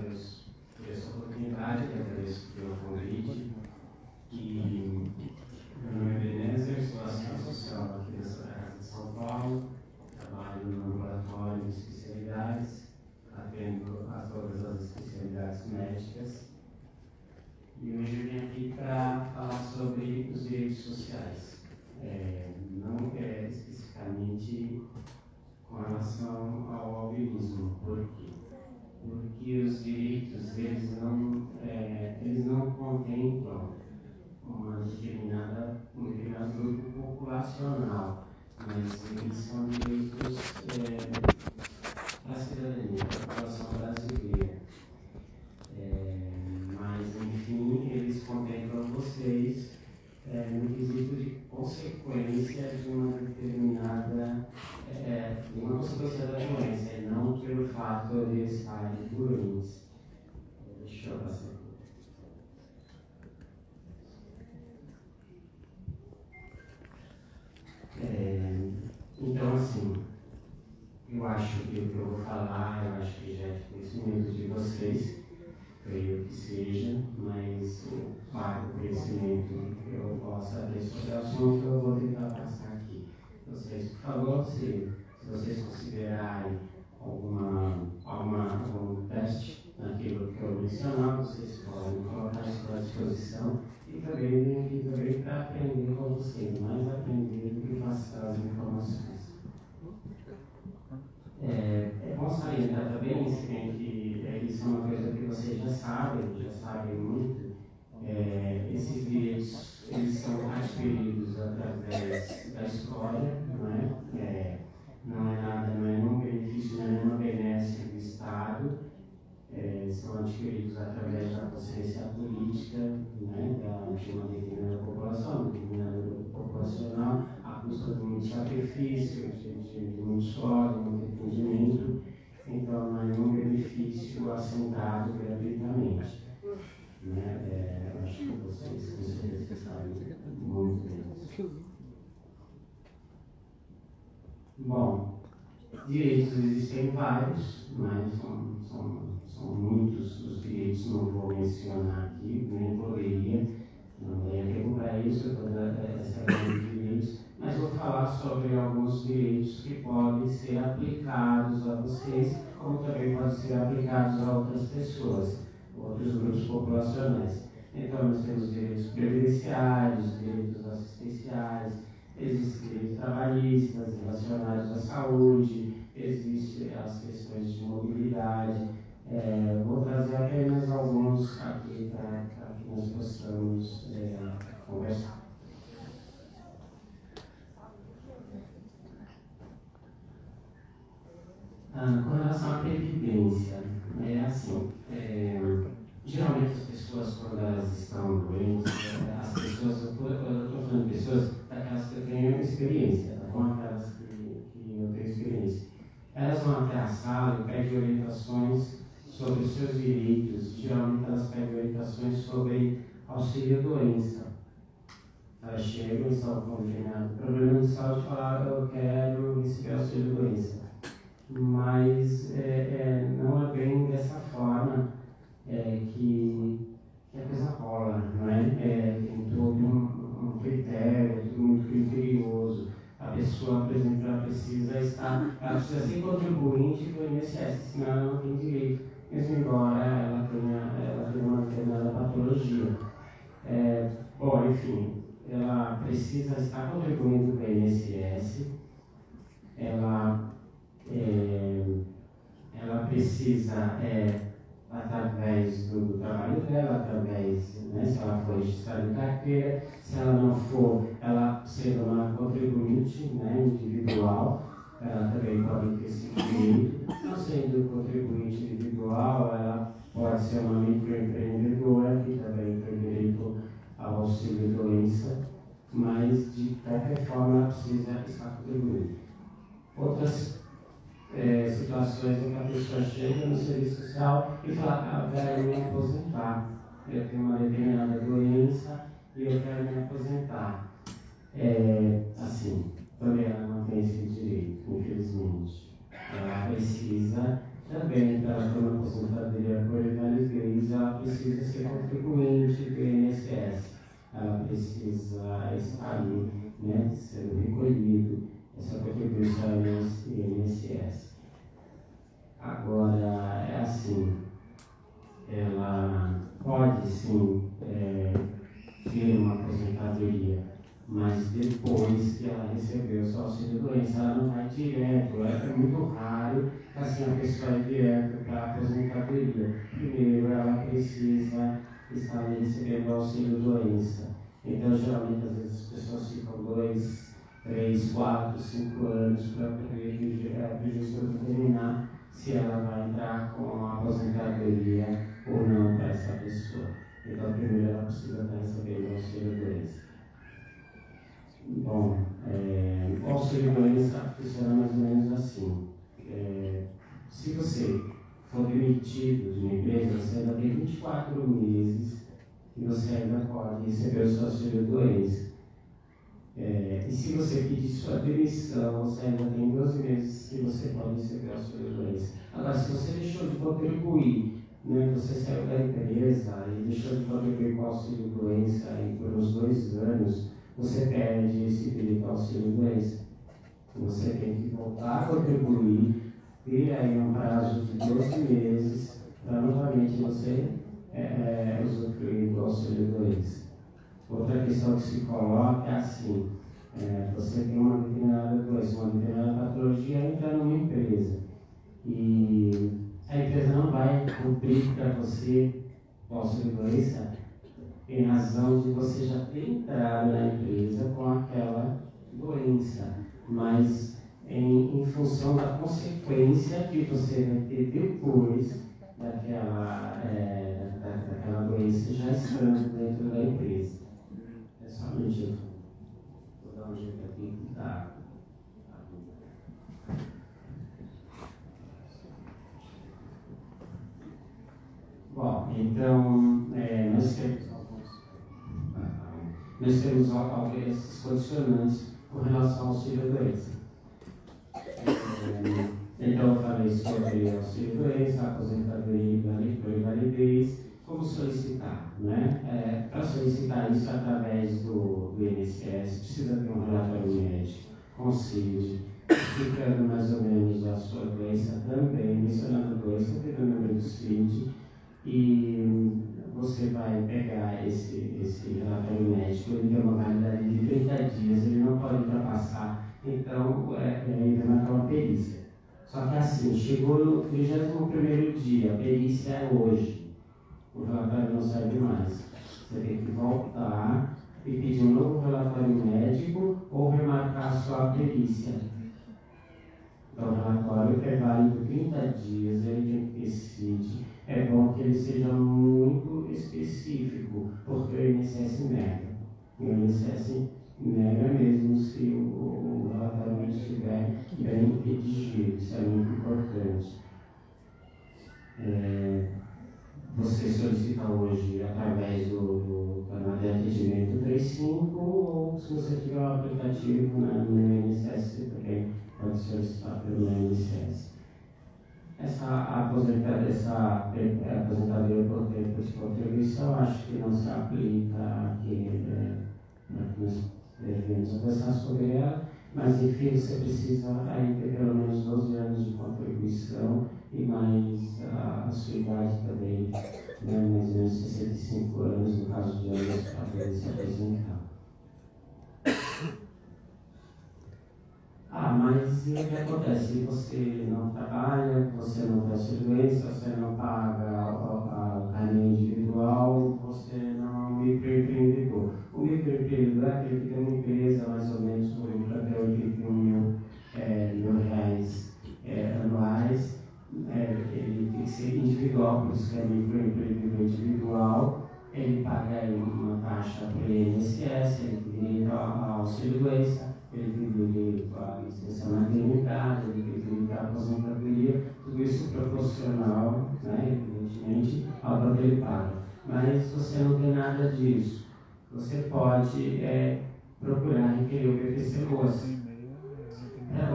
agradeço por essa oportunidade, agradeço pelo convite. E meu nome é Benézer, sou assistente social aqui da Casa de São Paulo, trabalho no laboratório de especialidades, atendo a todas as especialidades médicas. E hoje eu vim aqui para falar sobre os direitos sociais, não especificamente com relação ao albinismo. Por quê? Porque os direitos eles não contemplam um determinado grupo populacional, mas eles são direitos da cidadania, da população brasileira. Mas, enfim, eles contemplam vocês no quesito de consequência de uma determinada de uma consequência da doença, e não pelo fato de estarem doentes. Deixa eu passar. Então, assim, eu acho que o que eu vou falar, eu acho que já é de conhecimento de vocês, creio que seja, mas o vago conhecimento que eu possa ter sobre o assunto, eu vou tentar passar aqui. Vocês, por favor, se vocês considerarem algum teste naquilo que eu mencionar, vocês podem colocar isso à disposição. E também vim aqui também para aprender com vocês, mais aprender do que passar as informações. É bom salientar também que isso é uma coisa que vocês já sabem muito. Esses direitos eles são adquiridos através da história, não é? Não é nenhum benefício, não é nenhuma benéfica do Estado. São adquiridos através da consciência política, né, de uma determinada população, um determinado grupo populacional, à custa de muito sacrifício, de muito suor, de muito entendimento. Então, não é nenhum benefício assentado gratuitamente. Né? Eu acho que vocês com certeza sabem muito bem. Bom, direitos existem vários, mas são muitos os direitos, não vou mencionar aqui, nem poderia, não tenho tempo para isso, toda essa gama de direitos, mas vou falar sobre alguns direitos que podem ser aplicados a vocês, como também podem ser aplicados a outras pessoas, outros grupos populacionais. Então, nós temos direitos previdenciários, direitos assistenciais, existem direitos trabalhistas relacionados à saúde, existem as questões de mobilidade. Vou trazer apenas alguns aqui para que nós possamos conversar. Com relação à previdência, assim, geralmente as pessoas, quando elas estão doentes, as pessoas, eu estou falando de pessoas daquelas que eu tenho experiência, com aquelas que eu tenho experiência. Elas vão até a sala e pedem orientações sobre os seus direitos. Geralmente elas pedem orientações sobre auxílio-doença. Elas chegam e estão com um determinado problema de saúde e falam: eu quero receber auxílio-doença. Mas não é bem dessa forma que a coisa rola, não é? Tem todo um critério, tudo muito criterioso. A pessoa, por exemplo, ela precisa ser contribuinte do INSS, senão ela não tem direito, mesmo embora ela tenha uma determinada patologia. Bom, enfim, ela precisa estar contribuindo para o INSS, ela precisa, através do trabalho dela, através, né, se ela for registrada em carteira, se ela não for, ela sendo uma contribuinte, né, individual, ela também pode ter esse direito. Não sendo contribuinte individual, ela pode ser uma microempreendedora, que também tem direito ao auxílio-doença, mas de qualquer forma ela precisa estar contribuindo. Outras situações em que a pessoa chega no serviço social e fala: eu quero me aposentar, eu tenho uma determinada doença e eu quero me aposentar. Assim, também ela não tem esse direito, infelizmente. Ela precisa também, para ela ter uma aposentadoria por contribuinte do INSS. Ela precisa estar ali, né, sendo recolhido essa contribuição do INSS. Agora, é assim, ela pode sim ter uma aposentadoria, mas depois que ela recebeu o seu auxílio-doença, ela não vai direto. É muito raro assim a pessoa ir direto para a aposentadoria. Primeiro, ela precisa estar recebendo o auxílio-doença. Então, geralmente, às vezes as pessoas ficam 2, 3, 4, 5 anos para poder o gestor determinar se ela vai entrar com a aposentadoria ou não para essa pessoa. Então, primeiro ela precisa estar recebendo o auxílio-doença. Bom, o auxílio-doença funciona mais ou menos assim. Se você for demitido de uma empresa, você ainda tem 24 meses que você ainda pode receber o seu auxílio-doença. E se você pedir sua demissão, você ainda tem 12 meses que você pode receber o auxílio-doença. Agora, se você deixou de contribuir, né, você saiu da empresa e deixou de contribuir com o auxílio-doença por uns 2 anos, você perde esse direito ao auxílio-doença. Você tem que voltar a contribuir, ter aí um prazo de 12 meses para novamente você usufruir do auxílio-doença. Outra questão que se coloca é assim, você tem uma determinada doença, uma determinada patologia, entra numa empresa e a empresa não vai cumprir para você o auxílio-doença em razão de você já ter entrado na empresa com aquela doença, mas em função da consequência que você vai ter depois daquela doença já estando dentro da empresa. É somente eu vou dar um jeito aqui que tá. Bom, então nós temos esses condicionantes com relação ao auxílio-doença. Então, eu falei sobre auxílio-doença, aposentadoria e invalidez, como solicitar, né? Para solicitar isso através do INSS, precisa ter um relatório médico, com CID, explicando mais ou menos a sua doença também, mencionando a doença, tendo o número do CID, e você vai pegar esse relatório médico, ele tem uma validade de 30 dias, ele não pode ultrapassar, então ele vai marcar uma perícia. Só que assim, chegou no 31º dia, a perícia é hoje, o relatório não serve mais. Você tem que voltar e pedir um novo relatório médico ou remarcar a sua perícia. Então, o relatório é válido 30 dias, ele decide. É bom que ele seja muito específico, porque o INSS nega. O INSS nega mesmo se o relatório não estiver bem redigido, isso é muito importante. Você solicita hoje através do canal de atendimento 35 ou se você tiver um aplicativo no INSS também pode solicitar pelo INSS. Essa aposentadoria por tempo de contribuição acho que não se aplica aqui, nós devemos conversar sobre ela, mas enfim, você precisa aí ter pelo menos 12 anos de contribuição e mais a sua idade também, né, mais ou menos 65 anos no caso de anos para poder se aposentar. Mas o que acontece? Se você não trabalha, você não tem auxílio-doença, você não paga o carnê individual, você não é um microempreendedor. O microempreendedor é aquele que tem uma empresa mais ou menos com até 81 mil reais anuais. Ele tem que ser individual, por isso que é microempreendedor individual. Ele paga uma taxa para o INSS, ele tem direito ao auxílio-doença, ele tem direito à licença maternidade, ele tem direito à aposentadoria, tudo isso proporcional, né, evidentemente, ao quanto ele paga. Mas você não tem nada disso. Você pode procurar requerer o BPC-LOAS.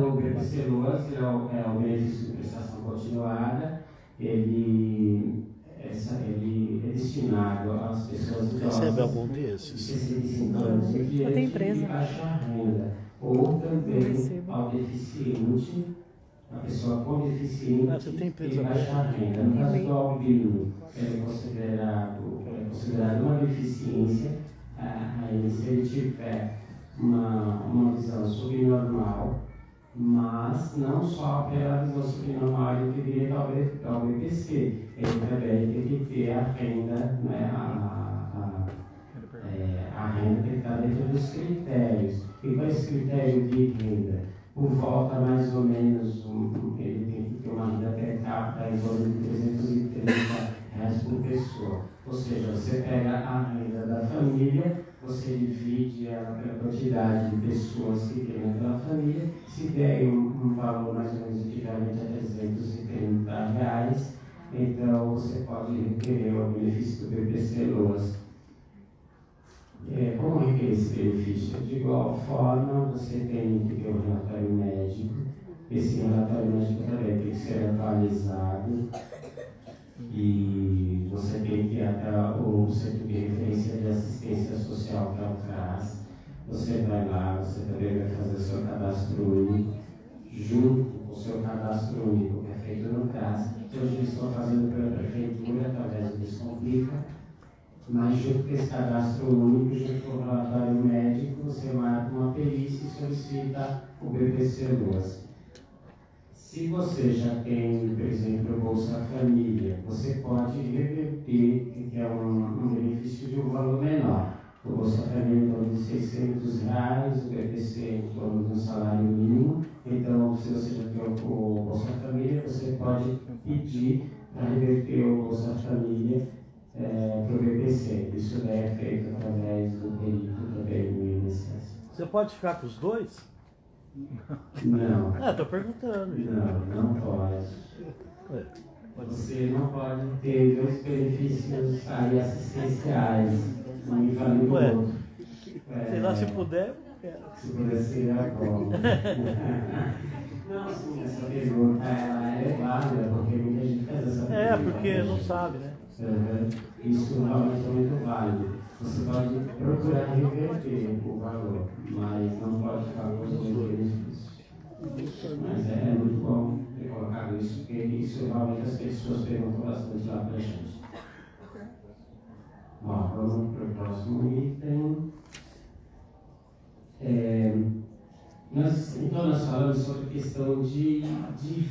O BPC-LOAS é o benefício de prestação continuada, eles destinado às pessoas idosas. Recebe algum desses? 65 anos em diante de baixa renda. Ou também ao deficiente, a pessoa com deficiente e baixa renda. No caso do albino, ele é considerado uma deficiência, aí se ele tiver uma visão subnormal, mas não só pela visão subnormal ele tem direito ao BPC, ele também tem que ter a renda, né, a renda tem que estar dentro dos critérios. E qual é esse critério de renda? Por volta mais ou menos, ele tem que ter uma renda per capita em torno de R$ 330 por pessoa. Ou seja, você pega a renda da família, você divide ela pela quantidade de pessoas que tem naquela família, se der um valor mais ou menos equivalente a R$ 330, então você pode requerer o benefício do BPC-LOAS. Como requerer esse benefício? De igual forma, você tem que ter um relatório médico, esse relatório médico também tem que ser atualizado, e você tem que ir até o Centro de Referência de Assistência Social, que é o CRAS. Você vai lá, você também vai fazer o seu cadastro único, junto com o seu cadastro único, que é feito no CRAS. Hoje eles estão fazendo pela Prefeitura, através do Descomplica, mas junto com esse cadastro único, junto com o relatório médico, você marca uma perícia e solicita o BPC-LOAS. Se você já tem, por exemplo, Bolsa Família, você pode reverter, que é um benefício de um valor menor. O Bolsa Família em torno de R$ 600, o BPC em torno de um salário mínimo. Então, se você já tem o Bolsa Família, você pode pedir para reverter o Bolsa Família para o BPC. Isso daí é feito através do perito também do INSS. Você pode ficar com os dois? Não. Estou perguntando. Não pode. Você não pode ter dois benefícios aí assistenciais, um inválido do outro. Sei lá, se puder, eu quero. Se puder ser bom. Não, sim, essa pergunta ela é válida, porque muita gente faz essa pergunta. Porque não sabe, né? Isso realmente é muito válido. Você pode procurar reverter o valor, mas não pode ficar com os dois benefícios. Mas é muito bom ter colocado isso, porque isso realmente as pessoas perguntam bastante lá para a gente. Bom, vamos para o próximo item. Então, nós falamos sobre a questão de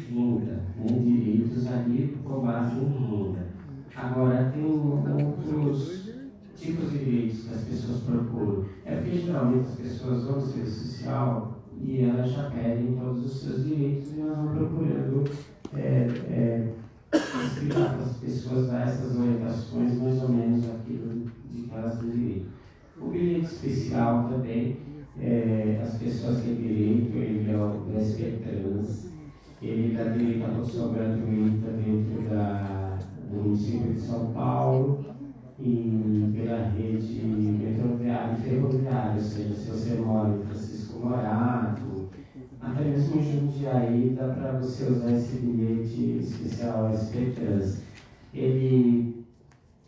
renda, né, direitos ali com base em renda. Agora, tem outros tipos de direitos que as pessoas procuram. Porque geralmente as pessoas vão ao serviço social e elas já pedem todos os seus direitos e elas vão procurando explicar para as pessoas, dar essas orientações, mais ou menos aquilo de que elas têm direito. O bilhete especial também, as pessoas têm direito, ele é o DSP-Trans, ele dá direito à condução gratuita dentro do município de São Paulo e pela rede metroviária e ferroviária, ou seja, se você mora em Francisco Morato, até mesmo em Jundiaí, dá para você usar esse bilhete especial SP-Trans. Ele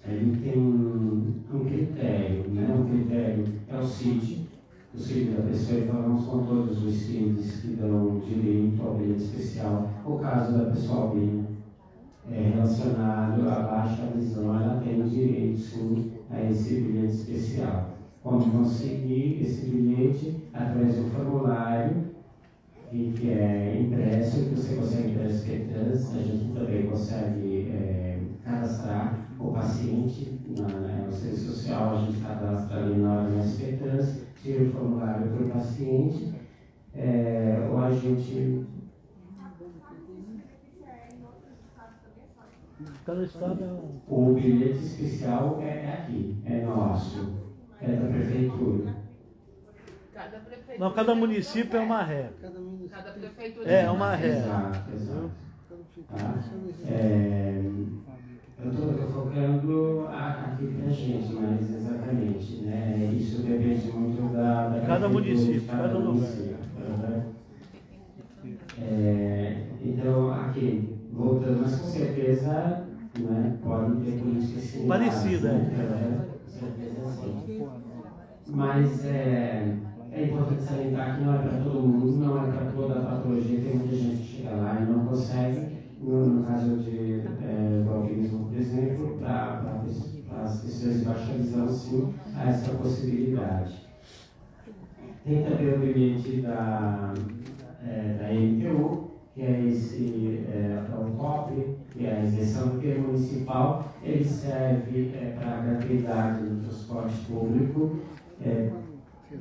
tem um critério, né? O critério é o CID da pessoa, então vamos com todos os CIDs que dão direito ao bilhete especial. O caso da pessoa albina relacionado à baixa visão, ela tem direito sim a esse bilhete especial. Como conseguir esse bilhete? Através do formulário que é impresso, que você consegue impresso a gente também consegue cadastrar o paciente no serviço social, a gente cadastra ali na hora do SP-Trans, tira o formulário para o paciente, ou a gente... Cada estado é O bilhete especial é aqui, é nosso, é da prefeitura. Não, cada município é uma regra. Cada prefeitura é uma regra. Exato. Tá? Eu estou focando aqui para a gente, mas exatamente, né? Isso depende muito da cada município, de cada município. Então, aqui, voltando, mas com certeza, né, né? Podem ter políticas similares. Parecida, né? Certeza sim. Mas é importante salientar que não é para todo mundo, não é para toda a patologia. Tem muita gente que chega lá e não consegue, no caso de do albinismo, por exemplo, para as pessoas de baixa visão, sim, há essa possibilidade. Tem também o bilhete da MTU, que é o COP, que é a isenção municipal. Ele serve para a gratuidade do transporte público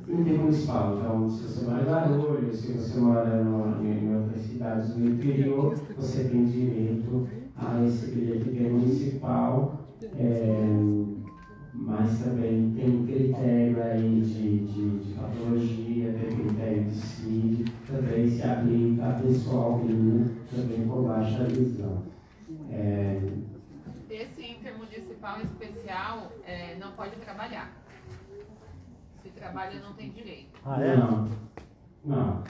intermunicipal. Então, se você mora em Guarulhos, se você mora em outras cidades do interior, você tem direito a esse bilhete intermunicipal, mas também tem um critério aí de patologia, tem critério de CID, também se aplica a pessoal também com baixa visão. Esse intermunicipal especial não pode trabalhar. Se trabalha, não tem direito. Ah, é? Não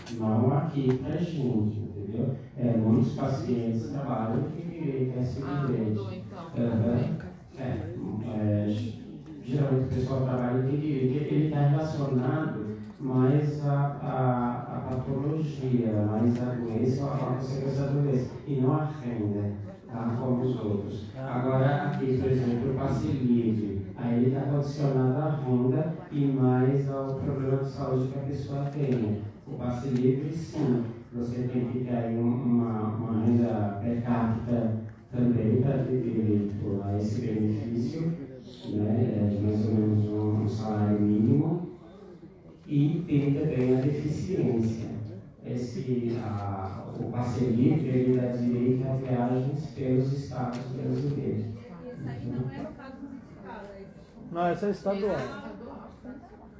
aqui pra gente, entendeu? Muitos pacientes trabalham que quer esse bilhete. Mudou então. Geralmente o pessoal trabalha que ele está relacionado mais à patologia, mais à doença, à consequência da doença, e não à renda, tá? Como os outros. Agora, aqui, por exemplo, o passe livre, aí ele está condicionado à renda e mais ao problema de saúde que a pessoa tenha. O passe livre, sim, você tem que ter aí uma renda per capita também para ter direito a esse benefício, né, de mais ou menos um salário mínimo, e tem também a deficiência. O passe livre ele dá direito a viagens pelos estados brasileiros. Isso aí não é no caso municipal, Não, essa é estadual.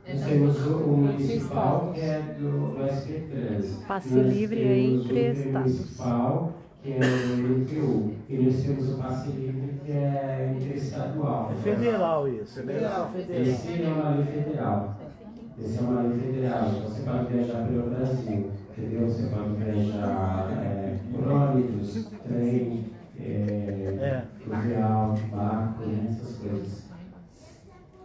Nós temos o municipal, que é do SP3. Passe livre é entre estados. Municipal, que é o IPU. E nós temos o passe livre, que é interestadual. É federal isso. Federal. Esse é uma lei federal. Esse é uma lei federal. Você pode viajar pelo Brasil, entendeu? Você pode viajar por ônibus, trem, fluvial, barco, essas coisas.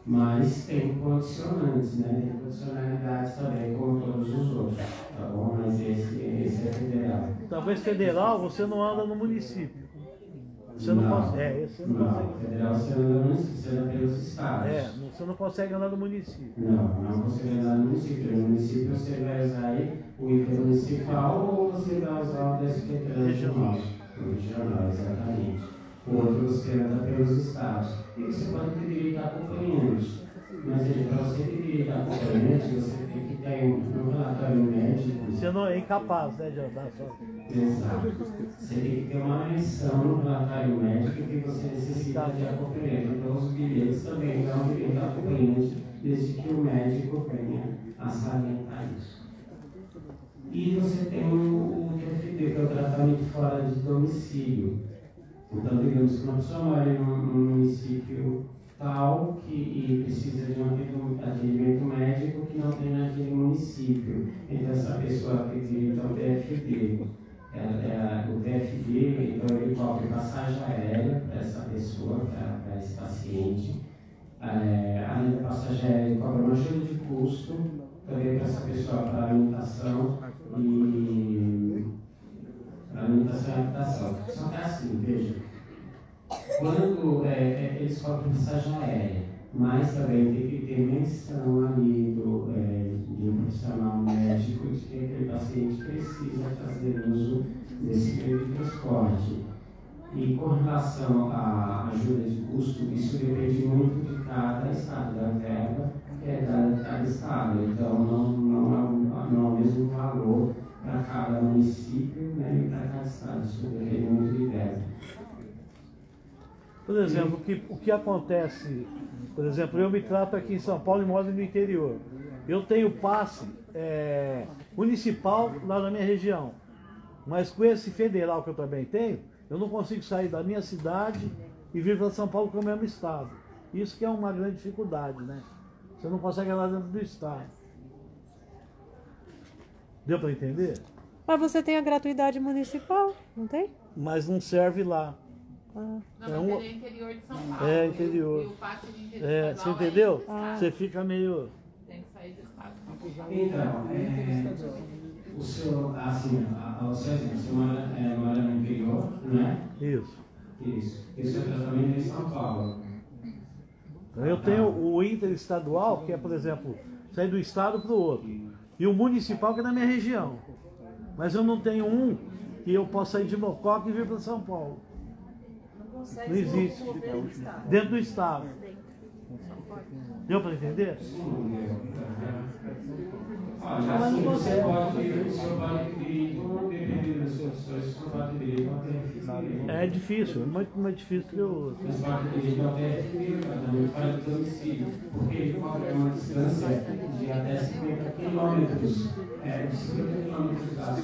Mas tem condicionantes, né? Tem condicionalidades também, como todos os outros, tá bom? Mas esse é federal. Talvez federal você não anda no município. Você não consegue. Você não consegue. Federal você anda no município, você anda pelos estados. Você não consegue andar no município. Não consegue andar no município. No município você vai usar aí o intermunicipal ou você vai usar o DSP3 regional. O regional, exatamente. O outro você anda pelos estados. E você pode ter direito a acompanhantes. Mas para você ter direito a acompanhantes, você tem que ter um relatório médico. Você não é incapaz, né, de andar só. Exato. Você tem que ter uma menção no relatório médico que você necessita de acompanhante. Então os bilhetes também dão direito a acompanhante, desde que o médico venha a salientar isso. E você tem o TFD, que é o tratamento fora de domicílio. Então, digamos que uma pessoa mora em um município tal e precisa de um atendimento médico que não tem naquele município. Então, essa pessoa tem direito ao TFD. O TFD, então, ele cobre passagem aérea para essa pessoa, para esse paciente. Além da passagem aérea, ele cobra uma ajuda de custo também para essa pessoa, para alimentação e habitação. Só que assim, veja, quando eles cobram passagem aérea, mas também tem que ter menção ali de um profissional médico de que aquele paciente precisa fazer uso desse meio de transporte. E com relação à ajuda de custo, isso depende muito de cada estado, da verba que é dada a cada estado. Então, não é o mesmo valor para cada município, né, e para cada estado. Isso depende muito de verba. Por exemplo, o que acontece, por exemplo, eu me trato aqui em São Paulo e moro no interior. Eu tenho passe municipal lá na minha região, mas com esse federal que eu também tenho, eu não consigo sair da minha cidade e vir para São Paulo com o mesmo estado. Isso que é uma grande dificuldade, né? Você não consegue andar dentro do estado. Deu para entender? Mas você tem a gratuidade municipal, não tem? Mas não serve lá. Não, mas É ele é interior de São Paulo. É, interior. E o passe de Você estadual entendeu? é do estado. Você fica meio... Tem que sair do estado. Então, o senhor, assim, ao seu exemplo, você mora no interior, né? Isso. Isso. E o seu tratamento é em São Paulo. Eu tenho o interestadual, que é, por exemplo, sair do estado para o outro. E o municipal, que é na minha região. Mas eu não tenho um que eu possa sair de Mococa e vir para São Paulo. Não existe. Dentro do estado. Deu para entender? Olha, assim, o senhor pode pedir, dependendo das condições, o senhor pode pedir para TFP. É difícil, é muito mais difícil que o outro. Mas pode pedir para TFP, para fora do domicílio, porque ele cobra uma distância de até 50 quilômetros, de 50 quilômetros da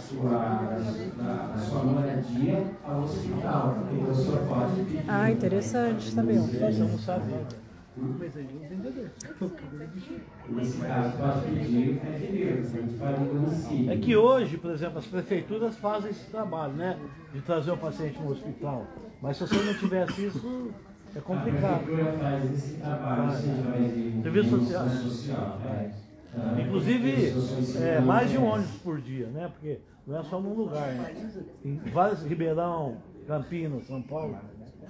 sua moradia ao hospital. Então o senhor pode pedir. Ah, interessante saber. Nossa, eu não sabia. Nesse caso, pode pedir TFP, a gente faz no domicílio. É que hoje, por exemplo, as prefeituras fazem esse trabalho, né? De trazer o paciente no hospital. Mas se você não tivesse isso, é A complicado. prefeitura faz esse trabalho, assim, através de Serviço social. social. Inclusive, mais de um ônibus por dia, né? Porque não é só num lugar, né? Em vários, Ribeirão, Campinas, São Paulo,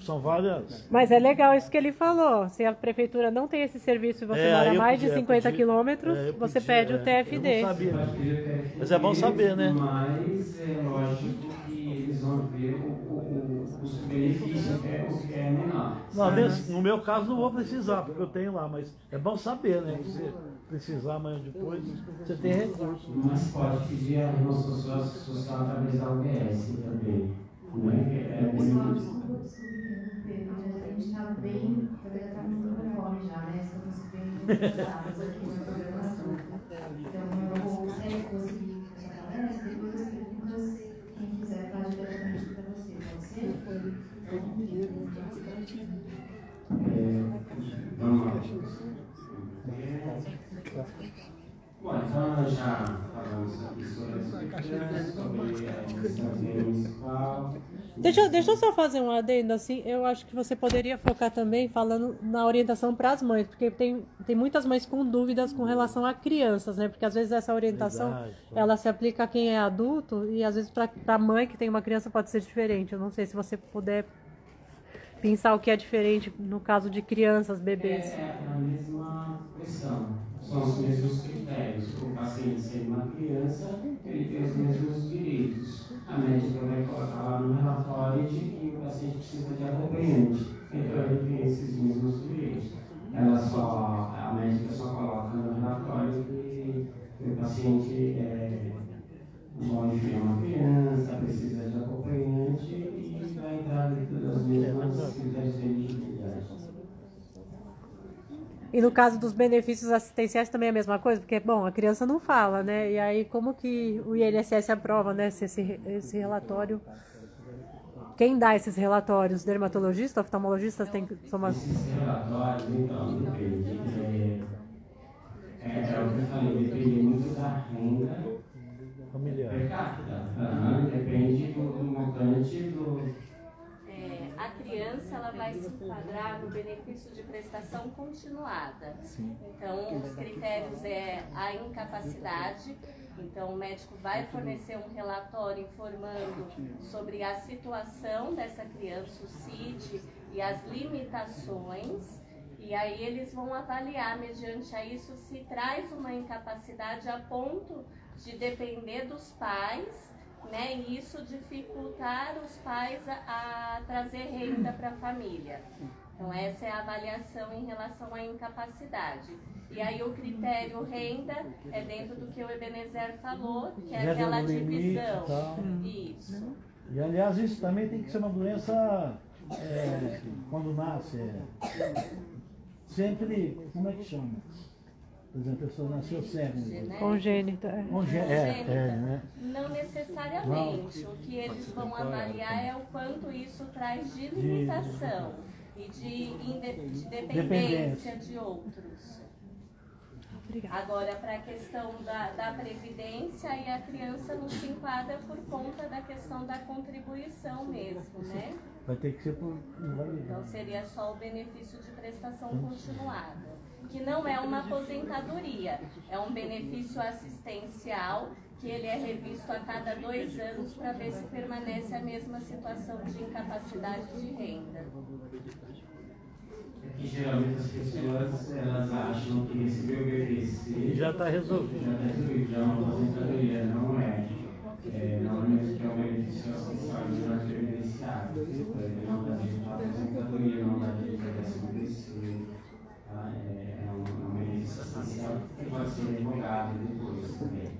são várias. Mas é legal isso que ele falou. Se a prefeitura não tem esse serviço e você mora aí eu mais de pedi, 50 eu quilômetros, eu você pedi, pede o TFD. Eu não sabia. Mas é bom saber, né? Mas é lógico que eles vão ver o custo-benefício, que é menor. Não, no meu caso não vou precisar, porque eu tenho lá, mas é bom saber, né? Que se precisar amanhã depois, você tem recurso. Mas pode pedir a remoção social através da UBS também. Não é? A gente está bem, já está no telefone já, né? Estamos bem atrasados aqui na programação. Então, eu vou conseguir essa palestra, depois as perguntas, quem quiser falar diretamente para você, pode ser? Vamos lá. Bom, então nós já falamos aqui sobre a emissão municipal. Deixa eu só fazer um adendo, assim, eu acho que você poderia focar também falando na orientação para as mães, porque tem muitas mães com dúvidas com relação a crianças, né? Porque às vezes essa orientação, ela se aplica a quem é adulto e às vezes para a mãe que tem uma criança pode ser diferente. Eu não sei se você puder pensar o que é diferente no caso de crianças, bebês. É a mesma questão, são os mesmos critérios. O paciente sendo uma criança, ele tem os mesmos direitos. A médica vai colocar lá no relatório de que o paciente precisa de acompanhante, então ele tem esses mesmos direitos. A médica só coloca no relatório que o paciente pode ter uma criança, precisa de acompanhante e vai entrar dentro das mesmas critérios de elegibilidade. E no caso dos benefícios assistenciais também é a mesma coisa? Porque, bom, a criança não fala, né? E aí como que o INSS aprova, né, esse relatório? Quem dá esses relatórios? Dermatologistas, oftalmologistas? Esses relatórios, então, depende. É o que eu falei, depende muito da renda Familiar. per capita. Depende do montante do... A criança ela vai se enquadrar no benefício de prestação continuada. Então, os critérios é a incapacidade. Então, o médico vai fornecer um relatório informando sobre a situação dessa criança, o CID e as limitações. E aí eles vão avaliar, mediante a isso, se traz uma incapacidade a ponto de depender dos pais, né, e isso dificultar os pais a trazer renda para a família. Então essa é a avaliação em relação à incapacidade. E aí o critério renda é dentro do que o Ebenezer falou, que é aquela divisão. Isso. E aliás, isso também tem que ser uma doença quando nasce. Sempre, como é que chama? Por exemplo, a pessoa nasceu cega. Congênita. Né? Não necessariamente. O que eles vão avaliar é o quanto isso traz de limitação e de dependência de outros. Obrigada. Agora, para a questão da previdência, aí a criança não se enquadra por conta da questão da contribuição mesmo, né? Vai ter que ser por Então invalidez. seria só o benefício de prestação continuada, que não é uma aposentadoria, é um benefício assistencial que ele é revisto a cada 2 anos para ver se permanece a mesma situação de incapacidade de renda. E geralmente as pessoas elas acham que receber o BPC Já está resolvido. já está resolvido, já é uma aposentadoria, não é. Normalmente é um benefício essencial de não previdenciário. Não dá direito à aposentadoria, não dá direito a 13º. Tá? É um benefício essencial que pode ser revogado depois também.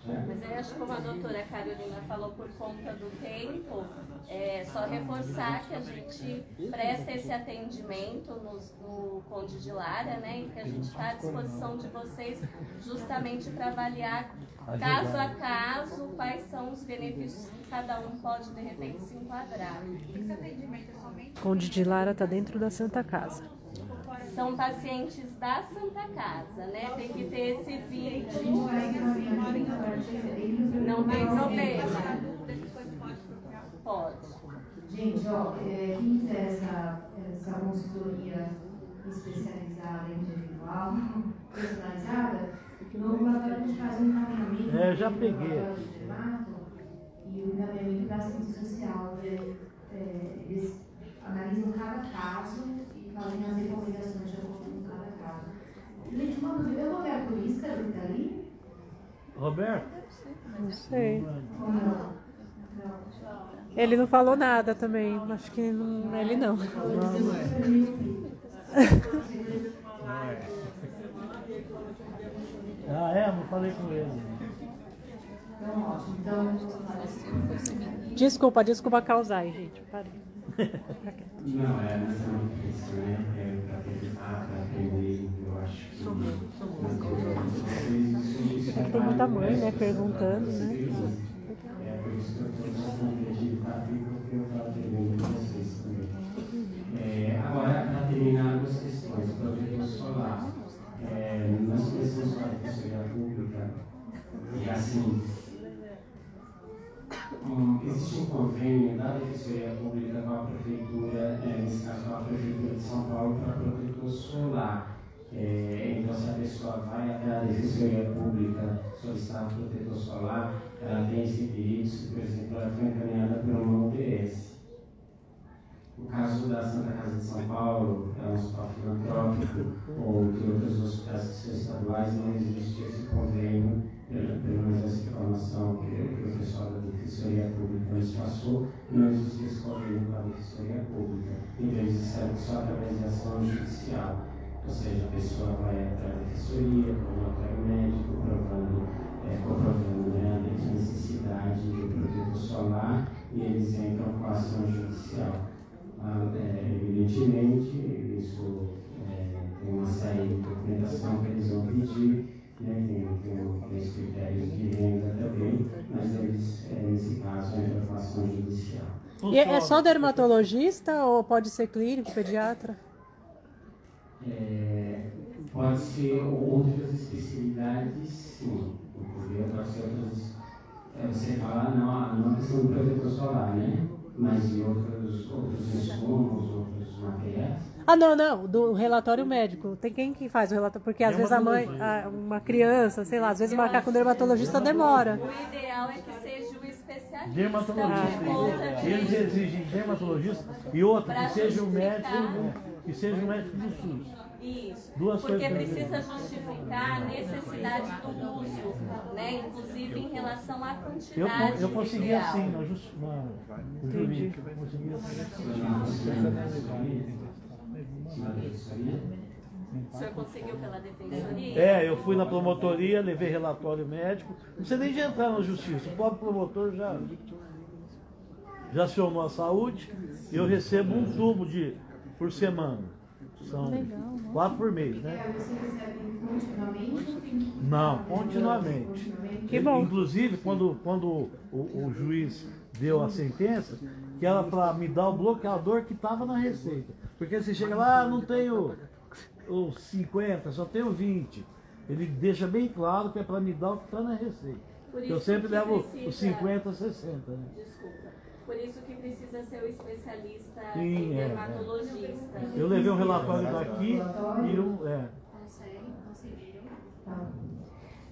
Mas aí acho que como a doutora Carolina falou por conta do tempo, só reforçar que a gente presta esse atendimento no Conde de Lara, né? E que a gente está à disposição de vocês justamente para avaliar caso a caso quais são os benefícios que cada um pode de repente se enquadrar. Esse atendimento é somente Conde de Lara está dentro da Santa Casa. São pacientes da Santa Casa, né? Tem que ter esse vínculo. Não tem problema. Pode. Gente, ó, quem quiser essa consultoria especializada, individual, personalizada, no laboratório a gente faz um encaminhamento. Já peguei. De dermato, e o encaminhamento da assistência social. Eles analisam cada caso e fazem as recomendações de acordo com cada caso. Gente, uma dúvida, eu vou ver a polícia que está ali? Roberto? Não sei. Ou não? Ele não falou nada também. Acho que não, ele não. Não falei com ele. Então, ótimo. Então, Desculpa causar, gente. Parei. Não, mas é uma difícil, né? Para acreditar, para aprender, eu acho que. Tem muita mãe, né? Perguntando, né? Por isso que eu estou tentando acreditar, porque eu estava aprendendo com vocês também. Agora, para terminar duas questões, protetor solar. Nós começamos com a defensoria pública e assim. Existe um convênio da Defensoria Pública com a Prefeitura, nesse caso com a Prefeitura de São Paulo, para protetor solar. Então, se a pessoa vai até a Defensoria Pública solicitar um protetor solar, ela tem esse pedido, se, por exemplo, ela foi encaminhada por uma UBS. No caso da Santa Casa de São Paulo, é um hospital filantrópico, ou de outros hospitais que são estaduais, não existe esse convênio, pelo menos essa informação que o pessoal da Defensoria Pública nos passou, não existe esse convênio com a Defensoria Pública. Então, eles disseram que só através de ação judicial. Ou seja, a pessoa vai até a Defensoria, com o relatório médico, comprovando a necessidade de protetor solar, e eles entram com a ação judicial. Evidentemente, isso tem uma série de documentação que eles vão pedir, né? Tem os critérios de renda também, mas eles, nesse caso, entram com a ação judicial. E é só dermatologista ou pode ser clínico, pediatra? Pode ser outras especialidades, sim. Pode ser outras. Você fala, não a questão do protetor solar, né? Mas de outros insumos, outros materiais. Não, do relatório médico. Tem quem que faz o relatório? Porque às vezes a mãe, uma criança, sei lá, às vezes marcar com o dermatologista demora. O ideal é que seja o especialista. Dermatologista. Eles exigem dermatologista e outra, que seja um médico do SUS. Isso, Duas porque coisas precisa justificar a necessidade do uso, né? Inclusive em relação à quantidade. Eu consegui ideal. assim, no jurídico. Eu consegui O senhor conseguiu pela defensoria? Eu fui na promotoria, levei relatório médico. Não precisa nem de entrar na justiça. O próprio promotor já acionou a saúde e eu recebo um tubo por semana. São 4 por mês, né? Você recebe continuamente ou tem que... Não, continuamente. Que bom. Inclusive, quando o juiz deu a sentença, que era para me dar o bloqueador que estava na receita. Porque você chega lá, não tenho os 50, só tenho 20. Ele deixa bem claro que é para me dar o que está na receita. Eu sempre levo os 50, 60. Né? Desculpa. Por isso que precisa ser o especialista Sim, em dermatologista. Eu levei um relatório daqui e eu... Conseguiram.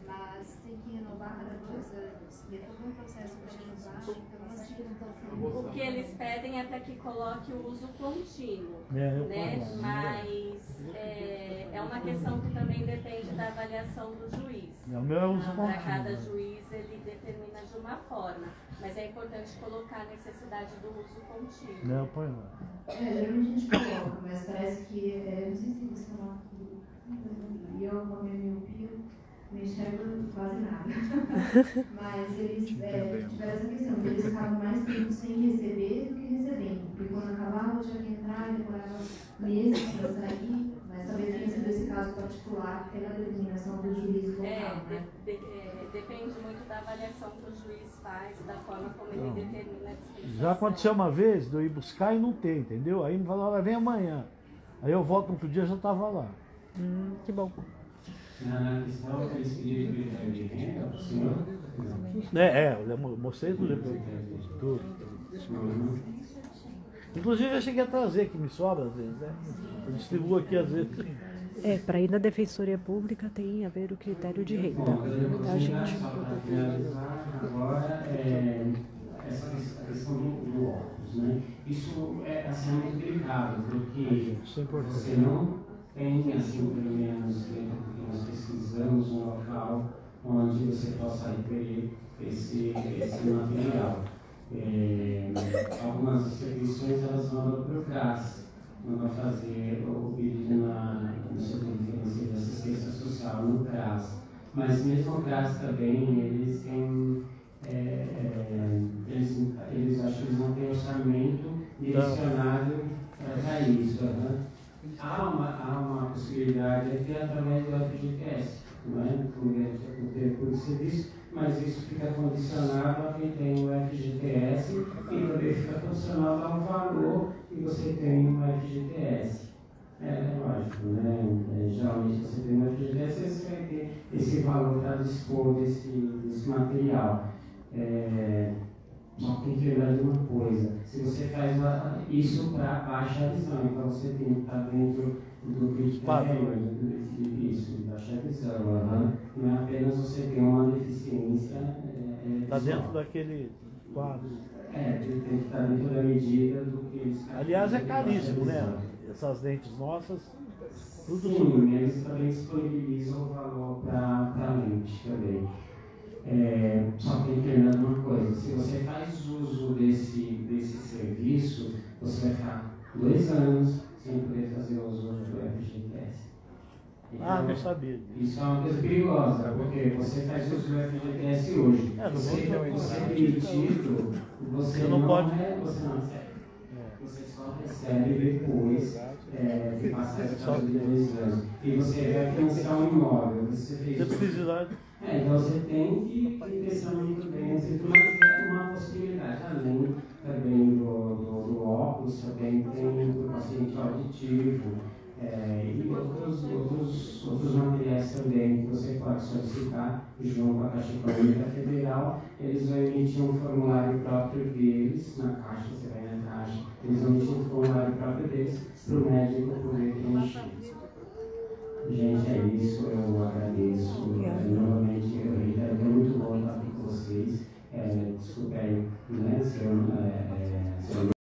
Mas tem que renovar cada 2 anos. E é todo um processo para renovar, então nós tivemos O que eles pedem é para que coloque o uso contínuo, eu né? falo. Mas é uma questão que também depende da avaliação do juiz. O meu é uso Para cada contínuo. juiz ele determina de uma forma, mas é importante colocar a necessidade do uso contínuo. Não, põe lá. Geralmente a gente coloca, mas parece que, não sei se você falou aqui, e eu com a minha miopia, não enxergo quase nada. Mas eles tiveram essa questão, que eles ficavam mais tempo sem receber do que recebendo. Porque quando acabava, tinha que entrar, demorava meses para sair, mas talvez tenha sido esse caso particular pela determinação do juiz local, né? Depende muito da avaliação que o juiz faz, da forma como ele determina a dispensação. Já aconteceu uma vez de eu ir buscar e não ter, entendeu? Aí me falaram, olha, vem amanhã. Aí eu volto no outro dia e já estava lá. Que bom. Na questão, eles pediram critério de renda para o senhor? Eu mostrei tudo depois. Tudo. Inclusive eu cheguei a trazer, que me sobra às vezes, né? Eu distribuo aqui às vezes. Para ir na Defensoria Pública tem a ver o critério de renda. Bom, eu vou Tá, terminar gente? só para finalizar agora essa questão do óculos, né? Isso é assim, muito delicado, porque Isso é importante. você não tem, assim, pelo menos dentro do que nós pesquisamos, um local onde você possa recolher esse material. Algumas instituições elas mandam para o CRAS, mandam fazer o pedido no setor de assistência social no CRAS. Mas mesmo o CRAS também, eles têm, eles acham que eles não têm orçamento direcionado para isso. Né? Há uma possibilidade aqui através do FGTS, não é? O tempo de serviço, mas isso fica condicionado a quem tem o FGTS e também fica condicionado ao valor que você tem no FGTS. É lógico, né? Geralmente você tem no FGTS, você vai ter esse valor para dispor desse material. Só que tem que lembrar de uma coisa, se você faz isso para baixa visão, então você tem que estar dentro do critério isso, baixa visão, não é apenas você ter uma deficiência. Está dentro daquele quadro. Tem que estar dentro da medida do que eles. Aliás, é caríssimo, né? Essas lentes nossas, tudo Sim, eles também disponibilizam o valor para a lente também. Só tem que lembrar uma coisa, se você faz uso desse serviço, você vai ficar 2 anos sem poder fazer uso do FGTS. Então, não sabia. Isso é uma coisa perigosa, porque você faz uso do FGTS hoje. Você é demitido, você não pode. Você não recebe. Você só recebe depois de passar esse prazo de 2 anos. E você vai financiar um imóvel. Você fez. Então você tem que pensar muito bem, mas é uma possibilidade. Além também do óculos, também tem o paciente auditivo e outros materiais também que você pode solicitar junto à Caixa Econômica Federal. Eles vão emitir um formulário próprio deles, na Caixa, você vai na Caixa, eles vão emitir um formulário próprio deles para o médico poder preencher. Gente, é isso, eu agradeço. Novamente, eu reitero, é muito bom estar aqui com vocês. Desculpe aí, né, se eu